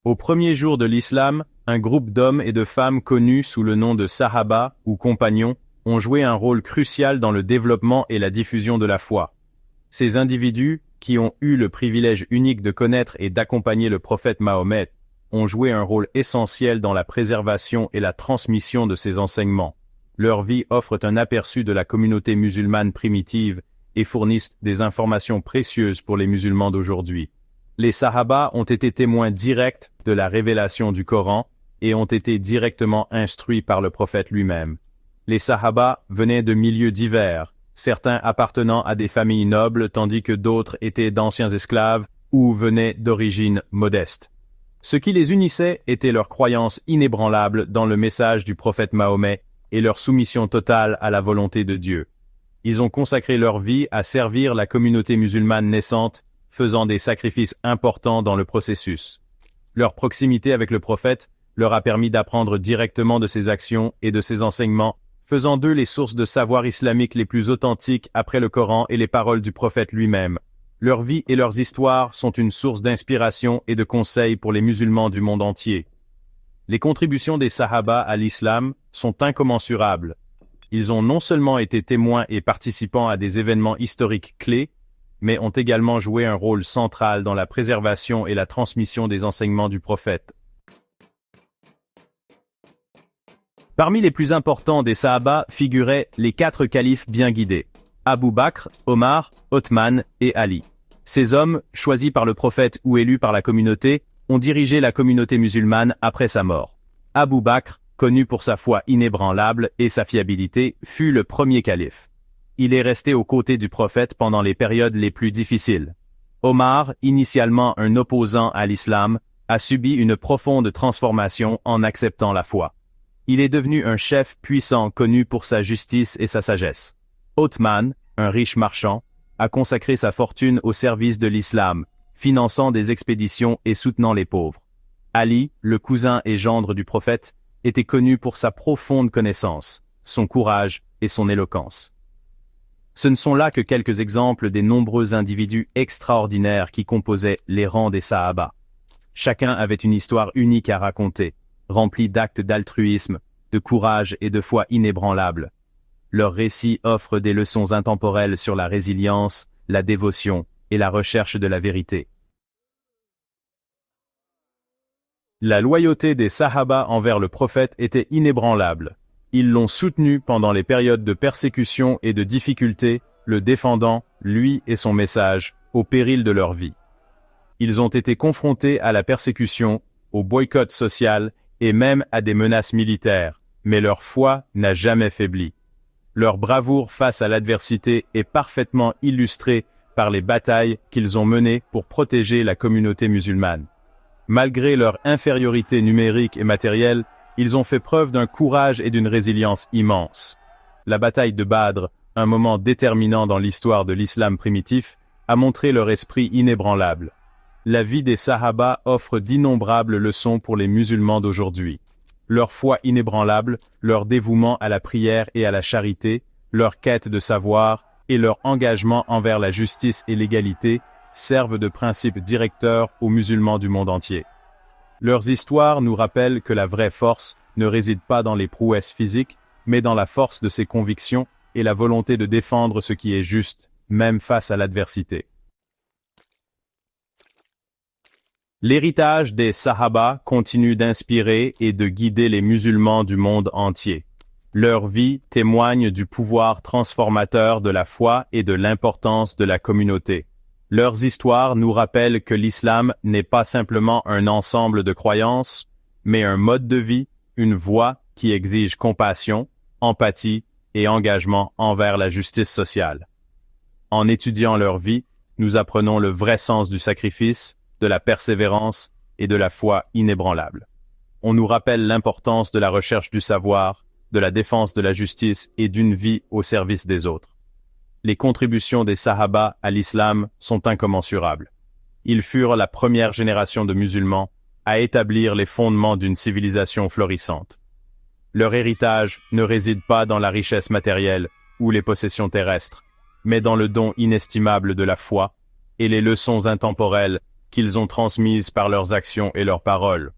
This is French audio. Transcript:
Au premier jour de l'islam, un groupe d'hommes et de femmes connus sous le nom de Sahaba ou compagnons ont joué un rôle crucial dans le développement et la diffusion de la foi. Ces individus, qui ont eu le privilège unique de connaître et d'accompagner le prophète Mahomet, ont joué un rôle essentiel dans la préservation et la transmission de ses enseignements. Leur vie offre un aperçu de la communauté musulmane primitive et fournissent des informations précieuses pour les musulmans d'aujourd'hui. Les Sahaba ont été témoins directs de la révélation du Coran et ont été directement instruits par le prophète lui-même. Les Sahaba venaient de milieux divers, certains appartenant à des familles nobles tandis que d'autres étaient d'anciens esclaves ou venaient d'origines modestes. Ce qui les unissait était leur croyance inébranlable dans le message du prophète Mahomet et leur soumission totale à la volonté de Dieu. Ils ont consacré leur vie à servir la communauté musulmane naissante, faisant des sacrifices importants dans le processus. Leur proximité avec le prophète leur a permis d'apprendre directement de ses actions et de ses enseignements, faisant d'eux les sources de savoir islamique les plus authentiques après le Coran et les paroles du prophète lui-même. Leur vie et leurs histoires sont une source d'inspiration et de conseils pour les musulmans du monde entier. Les contributions des Sahaba à l'islam sont incommensurables. Ils ont non seulement été témoins et participants à des événements historiques clés, mais ont également joué un rôle central dans la préservation et la transmission des enseignements du prophète. Parmi les plus importants des Sahaba figuraient les 4 califes bien guidés, Abu Bakr, Omar, Othman et Ali. Ces hommes, choisis par le prophète ou élus par la communauté, ont dirigé la communauté musulmane après sa mort. Abu Bakr, connu pour sa foi inébranlable et sa fiabilité, fut le premier calife. Il est resté aux côtés du prophète pendant les périodes les plus difficiles. Omar, initialement un opposant à l'islam, a subi une profonde transformation en acceptant la foi. Il est devenu un chef puissant connu pour sa justice et sa sagesse. Othman, un riche marchand, a consacré sa fortune au service de l'islam, finançant des expéditions et soutenant les pauvres. Ali, le cousin et gendre du prophète, était connu pour sa profonde connaissance, son courage et son éloquence. Ce ne sont là que quelques exemples des nombreux individus extraordinaires qui composaient les rangs des Sahaba. Chacun avait une histoire unique à raconter, remplie d'actes d'altruisme, de courage et de foi inébranlable. Leurs récits offrent des leçons intemporelles sur la résilience, la dévotion et la recherche de la vérité. La loyauté des Sahaba envers le prophète était inébranlable. Ils l'ont soutenu pendant les périodes de persécution et de difficulté, le défendant, lui et son message, au péril de leur vie. Ils ont été confrontés à la persécution, au boycott social et même à des menaces militaires, mais leur foi n'a jamais faibli. Leur bravoure face à l'adversité est parfaitement illustrée par les batailles qu'ils ont menées pour protéger la communauté musulmane. Malgré leur infériorité numérique et matérielle, ils ont fait preuve d'un courage et d'une résilience immense. La bataille de Badr, un moment déterminant dans l'histoire de l'islam primitif, a montré leur esprit inébranlable. La vie des Sahaba offre d'innombrables leçons pour les musulmans d'aujourd'hui. Leur foi inébranlable, leur dévouement à la prière et à la charité, leur quête de savoir et leur engagement envers la justice et l'égalité servent de principes directeurs aux musulmans du monde entier. Leurs histoires nous rappellent que la vraie force ne réside pas dans les prouesses physiques, mais dans la force de ses convictions et la volonté de défendre ce qui est juste, même face à l'adversité. L'héritage des Sahaba continue d'inspirer et de guider les musulmans du monde entier. Leur vie témoigne du pouvoir transformateur de la foi et de l'importance de la communauté. Leurs histoires nous rappellent que l'islam n'est pas simplement un ensemble de croyances, mais un mode de vie, une voie qui exige compassion, empathie et engagement envers la justice sociale. En étudiant leur vie, nous apprenons le vrai sens du sacrifice, de la persévérance et de la foi inébranlable. On nous rappelle l'importance de la recherche du savoir, de la défense de la justice et d'une vie au service des autres. Les contributions des Sahaba à l'islam sont incommensurables. Ils furent la première génération de musulmans à établir les fondements d'une civilisation florissante. Leur héritage ne réside pas dans la richesse matérielle ou les possessions terrestres, mais dans le don inestimable de la foi et les leçons intemporelles qu'ils ont transmises par leurs actions et leurs paroles.